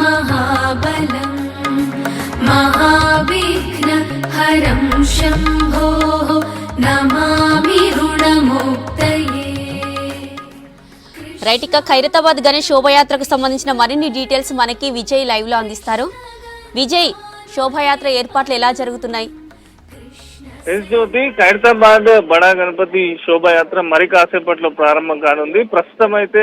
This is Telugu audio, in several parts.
महाबलं महाविघ्नहरं शम्भोः नमामि ऋणमुक्तये। రైట్, ఇక ఖైరతాబాద్ గణేష్ శోభయాత్రకు సంబంధించిన మరిన్ని డీటెయిల్స్ మనకి విజయ్ లైవ్ లో అందిస్తారు. విజయ్, శోభయాత్ర ఏర్పాట్లు ఎలా జరుగుతున్నాయి? జ్యోతి, ఖైరతాబాద్ బడా గణపతి శోభాయాత్ర మరి కాసేపట్లో ప్రారంభం కానుంది. ప్రస్తుతం అయితే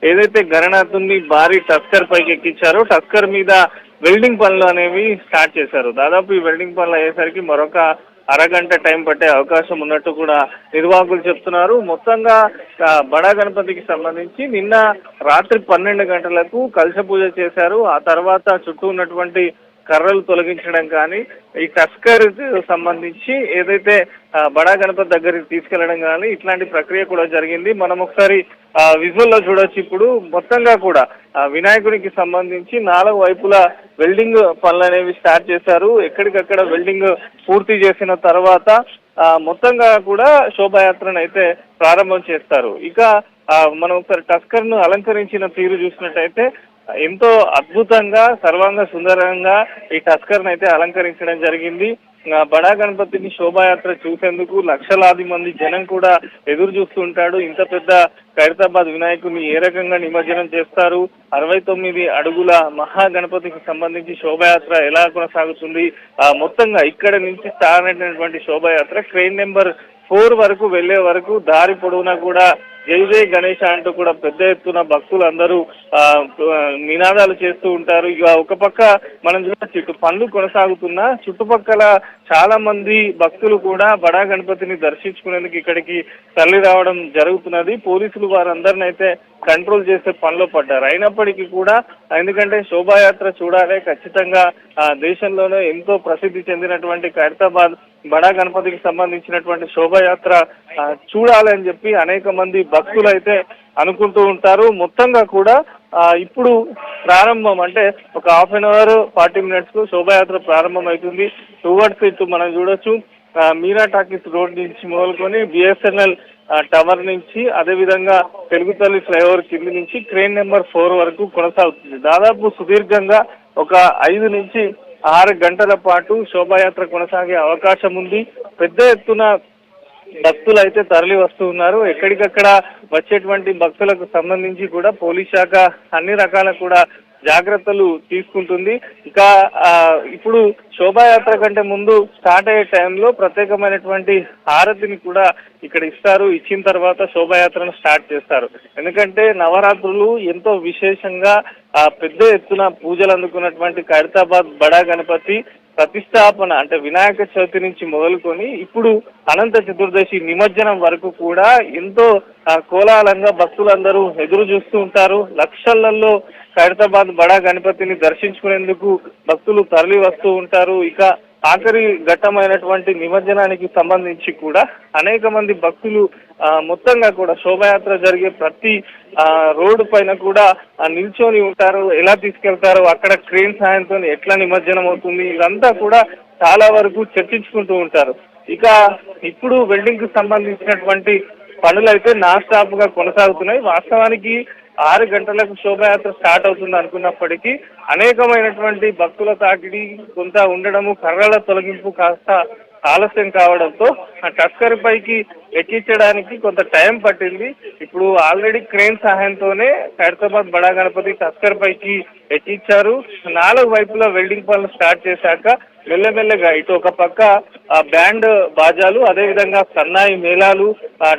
ఏదైతే గణనాథుని భారీ టస్కర్ పైకి ఎక్కించారో టస్కర్ మీద వెల్డింగ్ పనులు అనేవి స్టార్ట్ చేశారు. దాదాపు ఈ వెల్డింగ్ పనులు అయ్యేసరికి మరొక అరగంట టైం పట్టే అవకాశం ఉన్నట్టు కూడా నిర్వాహకులు చెప్తున్నారు. మొత్తంగా బడా గణపతికి సంబంధించి నిన్న రాత్రి 12 గంటలకు కలశ పూజ చేశారు. ఆ తర్వాత చుట్టూ ఉన్నటువంటి కర్రలు తొలగించడం కానీ, ఈ టస్కర్ సంబంధించి ఏదైతే బడా గణపతి దగ్గరికి తీసుకెళ్లడం కానీ ఇట్లాంటి ప్రక్రియ కూడా జరిగింది. మనం ఒకసారి విజువల్ లో చూడొచ్చు. ఇప్పుడు మొత్తంగా కూడా వినాయకుడికి సంబంధించి 4 వైపులా వెల్డింగ్ పనులు అనేవి స్టార్ట్ చేశారు. ఎక్కడికక్కడ వెల్డింగ్ పూర్తి చేసిన తర్వాత మొత్తంగా కూడా శోభాయాత్రను అయితే ప్రారంభం చేస్తారు. ఇక మనం ఒకసారి టస్కర్ ను అలంకరించిన తీరు చూసినట్టయితే ఎంతో అద్భుతంగా సర్వాంగ సుందరంగా ఈ టస్కర్ అయితే అలంకరించడం జరిగింది. బడా గణపతిని శోభాయాత్ర చూసేందుకు లక్షలాది మంది జనం కూడా ఎదురు చూస్తుంటాడు. ఇంత పెద్ద ఖైరతాబాద్ వినాయకుని ఏ రకంగా నిమజ్జనం చేస్తారు, 69 అడుగుల మహా గణపతికి సంబంధించి శోభాయాత్ర ఎలా కొనసాగుతుంది, మొత్తంగా ఇక్కడ నుంచి స్టార్ట్ అయినటువంటి శోభాయాత్ర క్రెయిన్ నెంబర్ 4 వరకు వెళ్లే వరకు దారి పొడవునా కూడా జై జై గణేష్ అంటూ కూడా పెద్ద ఎత్తున భక్తులు అందరూ నినాదాలు చేస్తూ ఉంటారు. ఇక ఒక పక్క మనం చూడొచ్చు, పనులు కొనసాగుతున్నా చుట్టుపక్కల చాలా మంది భక్తులు కూడా బడా గణపతిని దర్శించుకునేందుకు ఇక్కడికి తరలి రావడం జరుగుతున్నది. పోలీసులు వారందరిని అయితే కంట్రోల్ చేసే పనిలో పడ్డారు. అయినప్పటికీ కూడా ఎందుకంటే శోభాయాత్ర చూడాలి, ఖచ్చితంగా దేశంలోనే ఎంతో ప్రసిద్ధి చెందినటువంటి ఖైరతాబాద్ బడా గణపతికి సంబంధించినటువంటి శోభాయాత్ర చూడాలి అని చెప్పి అనేక మంది భక్తులు అయితే అనుకుంటూ ఉంటారు. మొత్తంగా కూడా ఇప్పుడు ప్రారంభం అంటే ఒక హాఫ్ అన్ అవర్ 40 minutes కు శోభాయాత్ర ప్రారంభం అవుతుంది. టువర్డ్స్ ఇటు మనం చూడొచ్చు, మీరా టాకీస్ రోడ్ నుంచి మొదలుకొని బిఎస్ఎన్ఎల్ టవర్ నుంచి, అదేవిధంగా తెలుగుతల్లి ఫ్లైఓవర్ కింది నుంచి క్రెయిన్ నెంబర్ 4 వరకు కొనసాగుతుంది. దాదాపు సుదీర్ఘంగా ఒక 5 నుంచి 6 గంటల పాటు శోభాయాత్ర కొనసాగే అవకాశం ఉంది. పెద్ద ఎత్తున భక్తులు అయితే తరలి వస్తూ ఉన్నారు. ఎక్కడికక్కడ వచ్చేటువంటి భక్తులకు సంబంధించి కూడా పోలీస్ శాఖ అన్ని రకాల కూడా జాగ్రత్తలు తీసుకుంటుంది. ఇక ఇప్పుడు శోభాయాత్ర కంటే ముందు స్టార్ట్ అయ్యే టైంలో ప్రత్యేకమైనటువంటి హారతిని కూడా ఇక్కడ ఇస్తారు. ఇచ్చిన తర్వాత శోభాయాత్రను స్టార్ట్ చేస్తారు. ఎందుకంటే నవరాత్రులు ఎంతో విశేషంగా పెద్ద ఎత్తున పూజలు అందుకున్నటువంటి ఖైరతాబాద్ బడా గణపతి ప్రతిష్టాపన అంటే వినాయక చవితి నుంచి మొదలుకొని ఇప్పుడు అనంత చతుర్దశి నిమజ్జనం వరకు కూడా ఎంతో కోలాహలంగా భక్తులందరూ ఎదురు చూస్తూ ఉంటారు. లక్షలలో ఖైరతాబాద్ బడా గణపతిని దర్శించుకునేందుకు భక్తులు తరలి వస్తూ ఉంటారు. ఇక ఆఖరి ఘట్టమైనటువంటి నిమజ్జనానికి సంబంధించి కూడా అనేక మంది భక్తులు మొత్తంగా కూడా శోభాయాత్ర జరిగే ప్రతి రోడ్డు పైన కూడా నిల్చొని ఉంటారు. ఎలా తీసుకెళ్తారు, అక్కడ క్రేన్ సాయంతో ఎట్లా నిమజ్జనం అవుతుంది, ఇదంతా కూడా చాలా వరకు చర్చించుకుంటూ ఉంటారు. ఇక ఇప్పుడు వెల్డింగ్ కు సంబంధించినటువంటి పనులు అయితే నాన్ స్టాప్ గా కొనసాగుతున్నాయి. వాస్తవానికి 6 గంటలకు శోభాయాత్ర స్టార్ట్ అవుతుంది అనుకున్నప్పటికీ అనేకమైనటువంటి భక్తుల తాకిడి కొంత ఉండడము, కర్రల తొలగింపు కాస్త ఆలస్యం కావడంతో టస్కర్ పైకి ఎక్కించడానికి కొంత టైం పట్టింది. ఇప్పుడు ఆల్రెడీ క్రేన్ సహాయంతోనే ఖైరతాబాద్ బడా గణపతి టస్కర్ పైకి ఎక్కించారు. 4 వైపులా వెల్డింగ్ పనులు స్టార్ట్ చేశాక మెల్లమెల్లగా ఇటు ఒక పక్క బ్యాండ్ బాజాలు, అదేవిధంగా సన్నాయి మేళాలు,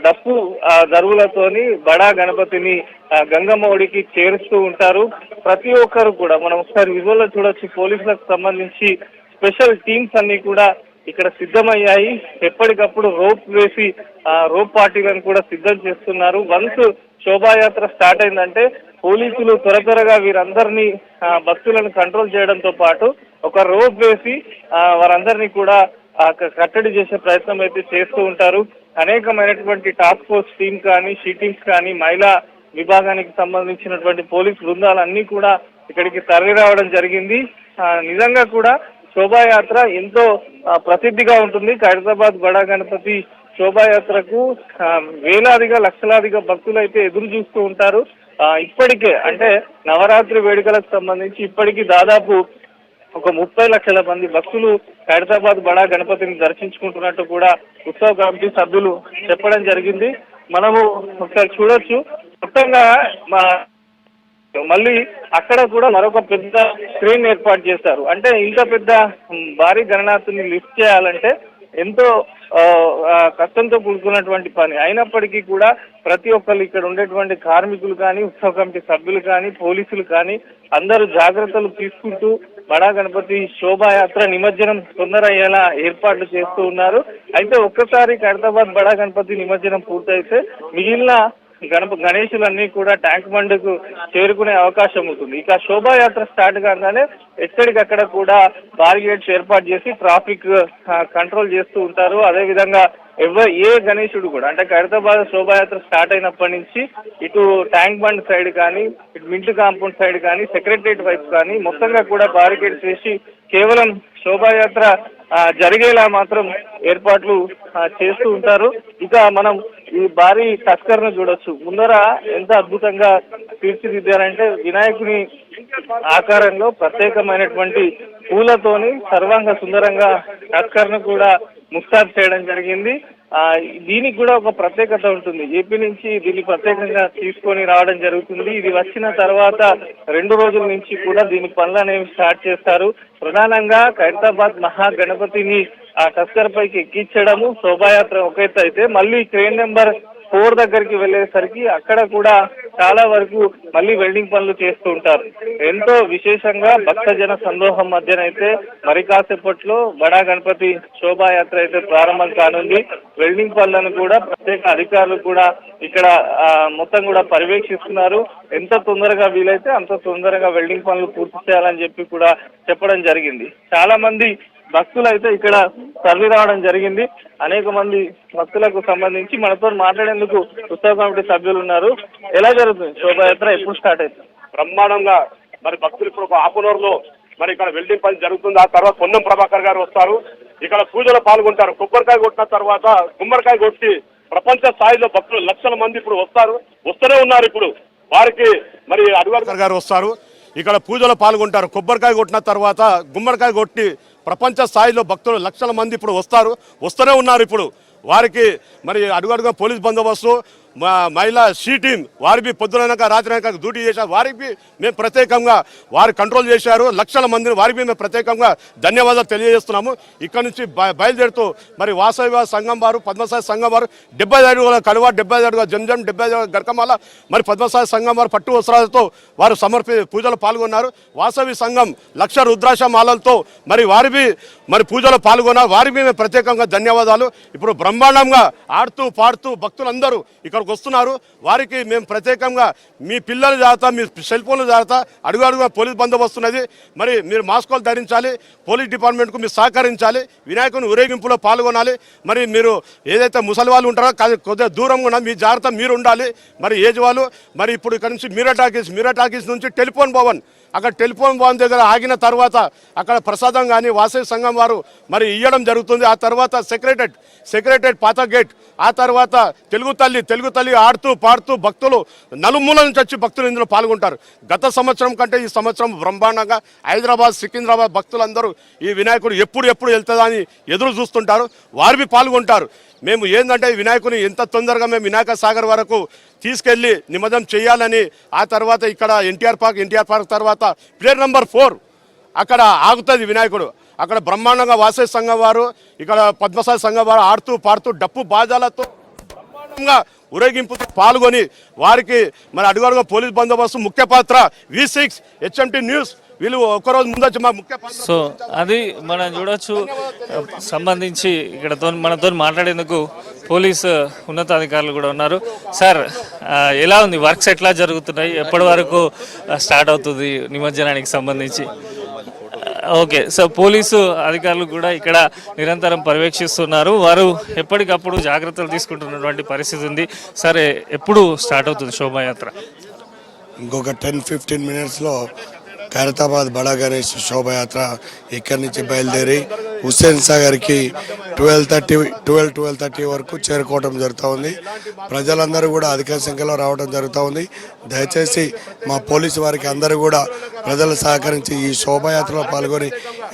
డప్పు దరువులతోని బడా గణపతిని గంగమ్మ ఒడికి చేరుస్తూ ఉంటారు. ప్రతి ఒక్కరు కూడా మనం ఒకసారి విజువల్ లో చూడొచ్చు. పోలీసులకు సంబంధించి స్పెషల్ టీమ్స్ అన్ని కూడా ఇక్కడ సిద్ధమయ్యాయి. ఎప్పటికప్పుడు రోప్ వేసి రోప్ పార్టీలను కూడా సిద్ధం చేస్తున్నారు. వన్స్ శోభాయాత్ర స్టార్ట్ అయిందంటే పోలీసులు త్వరగా వీరందరినీ భక్తులను కంట్రోల్ చేయడంతో పాటు ఒక రోప్ వేసి వారందరినీ కూడా కట్టడి చేసే ప్రయత్నం అయితే చేస్తూ ఉంటారు. అనేకమైనటువంటి టాస్క్ ఫోర్స్ టీమ్ కానీ, షీ టీమ్స్ కానీ, మహిళా విభాగానికి సంబంధించినటువంటి పోలీస్ బృందాలన్నీ కూడా ఇక్కడికి తరలి రావడం జరిగింది. నిజంగా కూడా శోభాయాత్ర ఎంతో ప్రసిద్ధిగా ఉంటుంది. ఖైరతాబాద్ బడా గణపతి శోభాయాత్రకు వేలాదిగా లక్షలాదిగా భక్తులు అయితే ఎదురు చూస్తూ ఉంటారు. ఇప్పటికే అంటే నవరాత్రి వేడుకలకు సంబంధించి ఇప్పటికీ దాదాపు ఒక 30 లక్షల మంది భక్తులు ఖైరతాబాద్ బడా గణపతిని దర్శించుకుంటున్నట్టు కూడా ఉత్సవ కమిటీ సభ్యులు చెప్పడం జరిగింది. మనము ఒకసారి చూడొచ్చు. మొత్తంగా మళ్ళీ అక్కడ కూడా మరొక పెద్ద స్క్రీన్ ఏర్పాటు చేశారు. అంటే ఇంత పెద్ద భారీ గణనాథుని లిఫ్ట్ చేయాలంటే ఎంతో కష్టంతో కూడుకున్నటువంటి పని. అయినప్పటికీ కూడా ప్రతి ఒక్కరు ఇక్కడ ఉండేటువంటి కార్మికులు కానీ, ఉత్సవ కమిటీ సభ్యులు కానీ, పోలీసులు కానీ అందరూ జాగ్రత్తలు తీసుకుంటూ బడా గణపతి శోభాయాత్ర నిమజ్జనం తొందర అయ్యేలా ఏర్పాట్లు చేస్తూ ఉన్నారు. అయితే ఒక్కసారి ఖైరతాబాద్ బడా గణపతి నిమజ్జనం పూర్తయితే మిగిలిన గణేశులన్నీ కూడా ట్యాంక్ బండ్కు చేరుకునే అవకాశం ఉంటుంది. ఇక శోభాయాత్ర స్టార్ట్ కాగానే ఎక్కడికక్కడ కూడా బారిగేట్స్ ఏర్పాటు చేసి ట్రాఫిక్ కంట్రోల్ చేస్తూ ఉంటారు. అదేవిధంగా ఏ గణేశుడు కూడా అంటే ఖైరతాబాద్ శోభాయాత్ర స్టార్ట్ అయినప్పటి నుంచి ఇటు ట్యాంక్ బండ్ సైడ్ కానీ, ఇటు మింట్ కాంపౌండ్ సైడ్ కానీ, సెక్రటరియట్ వైపు కానీ మొత్తంగా కూడా బారికేడ్స్ వేసి కేవలం శోభాయాత్ర జరిగేలా మాత్రం ఏర్పాట్లు చేస్తూ ఉంటారు. ఇక మనం ఈ భారీ టస్కర్ను చూడొచ్చు. ముందర ఎంత అద్భుతంగా తీర్చిదిద్దారంటే వినాయకుని ఆకారంలో ప్రత్యేకమైనటువంటి పూలతోని సర్వాంగ సుందరంగా టస్కర్ను కూడా ముస్తాబ్ చేయడం జరిగింది. దీనికి కూడా ఒక ప్రత్యేకత ఉంటుంది. ఏపీ నుంచి దీన్ని ప్రత్యేకంగా తీసుకొని రావడం జరుగుతుంది. ఇది వచ్చిన తర్వాత 2 రోజుల నుంచి కూడా దీని పనులు అనేవి స్టార్ట్ చేస్తారు. ప్రధానంగా ఖైరతాబాద్ మహాగణపతిని ఆ టస్కర్ పైకి ఎక్కించడము శోభాయాత్ర ఒక ఎత్తు అయితే, మళ్ళీ క్రేన్ నెంబర్ 4 దగ్గరికి వెళ్ళేసరికి అక్కడ కూడా చాలా వరకు మళ్ళీ వెల్డింగ్ పనులు చేస్తూ ఉంటారు. ఎంతో విశేషంగా భక్తజన సందోహం మధ్యనైతే మరి కాసేపట్లో బడా గణపతి శోభాయాత్ర అయితే ప్రారంభం కానుంది. వెల్డింగ్ పనులను కూడా ప్రత్యేక అధికారులు కూడా ఇక్కడ మొత్తం కూడా పర్యవేక్షిస్తున్నారు. ఎంత తొందరగా వీలైతే అంత తొందరగా వెల్డింగ్ పనులు పూర్తి చేయాలని చెప్పి కూడా చెప్పడం జరిగింది. చాలా మంది భక్తులు అయితే ఇక్కడ తరలి రావడం జరిగింది. అనేక మంది భక్తులకు సంబంధించి మనతో మాట్లాడేందుకు ఉత్సవ కమిటీ సభ్యులు ఉన్నారు. ఎలా జరుగుతుంది శోభాయాత్ర, ఎప్పుడు స్టార్ట్ అవుతుంది? బ్రహ్మాండంగా మరి భక్తులు ఇప్పుడు ఒక హాఫ్ అన్ అవర్ లో మరి ఇక్కడ వెల్డింగ్ పని జరుగుతుంది. ఆ తర్వాత పొన్నం ప్రభాకర్ గారు వస్తారు, ఇక్కడ పూజలో పాల్గొంటారు. కొబ్బరికాయ కొట్టిన తర్వాత గుమ్మడికాయ కొట్టి ప్రపంచ స్థాయిలో భక్తులు లక్షల మంది ఇప్పుడు వస్తూనే ఉన్నారు. ఇప్పుడు వారికి మరి అడ్వాకర్ గారు వస్తారు, ఇక్కడ పూజలో పాల్గొంటారు. కొబ్బరికాయ కొట్టిన తర్వాత గుమ్మడికాయ కొట్టి ప్రపంచ స్థాయిలో భక్తులు లక్షల మంది ఇప్పుడు వస్తూనే ఉన్నారు. ఇప్పుడు వారికి మరి అడుగడుగా పోలీస్ బందోబస్తు, మహిళా షీ టీం వారికి పొద్దునక రాత్రి డ్యూటీ చేశారు. వారికి మేము ప్రత్యేకంగా వారు కంట్రోల్ చేశారు. లక్షల మందిని వారికి మేము ప్రత్యేకంగా ధన్యవాదాలు తెలియజేస్తున్నాము. ఇక్కడ నుంచి బయలుదేరుతూ మరి వాసవి సంఘం వారు, పద్మశాలి సంఘం వారు 75 అడుగుల కలువ, 75 అడుగుల జంజం, 75 అడుగుల గరకమాల, మరి పద్మశాలి సంఘం వారు పట్టు వస్త్రాలతో వారు పూజలో పాల్గొన్నారు. వాసవి సంఘం 1,00,000 రుద్రాక్ష మాలలతో మరి వారికి మరి పూజలో పాల్గొన్నారు. వారికి మేము ప్రత్యేకంగా ధన్యవాదాలు. ఇప్పుడు బ్రహ్మాండంగా ఆడుతూ పాడుతూ భక్తులందరూ ఇక్కడికి వస్తున్నారు. వారికి మేము ప్రత్యేకంగా మీ పిల్లల జాగ్రత్త, మీ సెల్ ఫోన్ల జాగ్రత్త, అడుగుగా పోలీస్ బందోబస్తు ఉన్నది. మరి మీరు మాస్కులు ధరించాలి, పోలీస్ డిపార్ట్మెంట్కు మీరు సహకరించాలి, వినాయకుని ఊరేగింపులో పాల్గొనాలి. మరి మీరు ఏదైతే ముసలి వాళ్ళు ఉంటారో కొద్దిగా దూరంగా ఉన్న మీ జాగ్రత్త మీరు ఉండాలి. మరి ఏజ్ వాళ్ళు మరి ఇప్పుడు ఇక్కడ నుంచి మీరా టాకీస్ నుంచి టెలిఫోన్ భవన్, అక్కడ టెలిఫోన్ భవన్ దగ్గర ఆగిన తర్వాత అక్కడ ప్రసాదం కానీ వాసవి సంఘం వారు మరి ఇవ్వడం జరుగుతుంది. ఆ తర్వాత సెక్రటరేట్ పాత గేట్, ఆ తర్వాత తెలుగు తల్లి ఆడుతూ పాడుతూ భక్తులు నలుమూల నుంచి వచ్చి భక్తులు ఇందులో పాల్గొంటారు. గత సంవత్సరం కంటే ఈ సంవత్సరం బ్రహ్మాండంగా హైదరాబాద్, సికింద్రాబాద్ భక్తులందరూ ఈ వినాయకుడు ఎప్పుడు వెళ్తుందా అని ఎదురు చూస్తుంటారు. వారివి పాల్గొంటారు. మేము ఏంటంటే వినాయకుని ఎంత తొందరగా మేము వినాయక సాగర్ వరకు తీసుకెళ్లి నిమజ్జనం చేయాలని, ఆ తర్వాత ఇక్కడ ఎన్టీఆర్ పార్క్ తర్వాత ప్లేయర్ నెంబర్ 4 అక్కడ ఆగుతుంది వినాయకుడు. అక్కడ బ్రహ్మాండంగా వాసవి సంఘం వారు, ఇక్కడ పద్మశాలి సంఘం వారు ఆడుతూ పాడుతూ డప్పు బాజాలతో బ్రహ్మాండంగా ఊరేగింపు పాల్గొని వారికి మరి అడుగడుగా పోలీస్ బందోబస్తు ముఖ్య పాత్ర V6 HMT న్యూస్ వీళ్ళు ఒక్కరోజు ముందొచ్చి మా ముఖ్య పాత్ర. సో అది మనం చూడొచ్చు. సంబంధించి ఇక్కడ మనతో మాట్లాడేందుకు పోలీసు ఉన్నతాధికారులు కూడా ఉన్నారు. సార్, ఎలా ఉంది వర్క్స్, ఎట్లా జరుగుతున్నాయి, ఎప్పటి వరకు స్టార్ట్ అవుతుంది నిమజ్జనానికి సంబంధించి? ఓకే, సో పోలీసు అధికారులు కూడా ఇక్కడ నిరంతరం పర్యవేక్షిస్తున్నారు. వారు ఎప్పటికప్పుడు జాగ్రత్తలు తీసుకుంటున్నటువంటి పరిస్థితి ఉంది. సరే, ఎప్పుడు స్టార్ట్ అవుతుంది శోభాయాత్ర? ఇంకొక 10-15 మినిట్స్లో ఖైరతాబాద్ బడా గణేష్ శోభాయాత్ర ఇక్కడి నుంచి బయలుదేరి హుస్సేన్ సాగర్కి 12:30 వరకు చేరుకోవడం జరుగుతూ ఉంది. ప్రజలందరూ కూడా అధిక సంఖ్యలో రావడం జరుగుతూ ఉంది. దయచేసి మా పోలీసు వారికి అందరూ కూడా ప్రజలు సహకరించి ఈ శోభాయాత్రలో పాల్గొని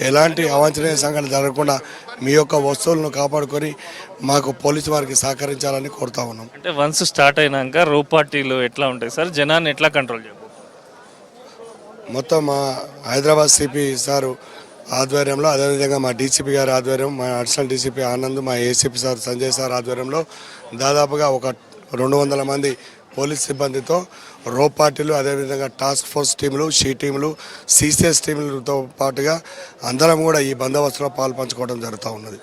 ఎలాంటి అవాంఛనీయ సంఘటన జరగకుండా మీ యొక్క వస్తువులను కాపాడుకొని మాకు పోలీసు వారికి సహకరించాలని కోరుతా ఉన్నాం. అంటే వన్స్ స్టార్ట్ అయినాక రోప్ పార్టీలు ఎట్లా ఉంటాయి సార్, జనాన్ని ఎట్లా కంట్రోల్ చేయాలి? మొత్తం మా హైదరాబాద్ సిపి సారు ఆధ్వర్యంలో, అదేవిధంగా మా డీసీపీ గారి ఆధ్వర్యం, మా అడిషనల్ డీసీపీ ఆనంద్, మా ఏసీపీ సార్ సంజయ్ సార్ ఆధ్వర్యంలో దాదాపుగా ఒక 200 మంది పోలీస్ సిబ్బందితో రోప్ పార్టీలు, అదేవిధంగా టాస్క్ ఫోర్స్ టీములు, షీ టీములు, సిసిఎస్ టీములతో పాటుగా అందరం కూడా ఈ బందోబస్తులో పాల్పంచుకోవడం జరుగుతూ ఉన్నది.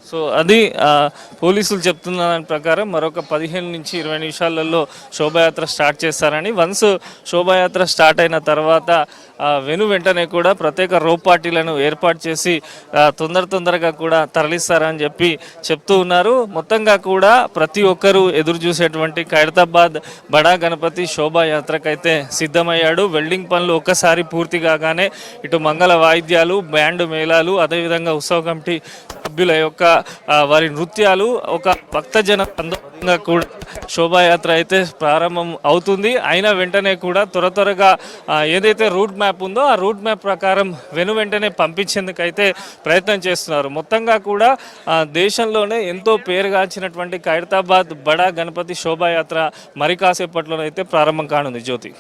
సో అది పోలీసులు చెప్తున్న దాని ప్రకారం మరొక 15 నుంచి 20 నిమిషాలలో శోభాయాత్ర స్టార్ట్ చేస్తారని. వన్స్ శోభాయాత్ర స్టార్ట్ అయిన తర్వాత వెంటనే కూడా ప్రత్యేక రోప్ పార్టీలను ఏర్పాటు చేసి తొందరగా కూడా తరలిస్తారని చెప్తూ ఉన్నారు. మొత్తంగా కూడా ప్రతి ఒక్కరూ ఎదురు చూసేటువంటి ఖైరతాబాద్ బడా గణపతి శోభాయాత్రకైతే సిద్ధమయ్యాడు. వెల్డింగ్ పనులు ఒక్కసారి పూర్తి కాగానే ఇటు మంగళ వాయిద్యాలు, బ్యాండ్ మేళాలు, అదేవిధంగా ఉత్సవ కమిటీ సభ్యుల యొక్క వారి నృత్యాలు, ఒక భక్తజన సందర్భంగా కూడా శోభాయాత్ర అయితే ప్రారంభం అవుతుంది. అయినా వెంటనే కూడా త్వరగా ఏదైతే రూట్ మ్యాప్ ఉందో ఆ రూట్ మ్యాప్ ప్రకారం వెంటనే పంపించేందుకైతే ప్రయత్నం చేస్తున్నారు. మొత్తంగా కూడా దేశంలోనే ఎంతో పేరుగాంచినటువంటి ఖైరతాబాద్ బడా గణపతి శోభాయాత్ర మరి కాసేపట్లోనైతే ప్రారంభం కానుంది. జ్యోతి.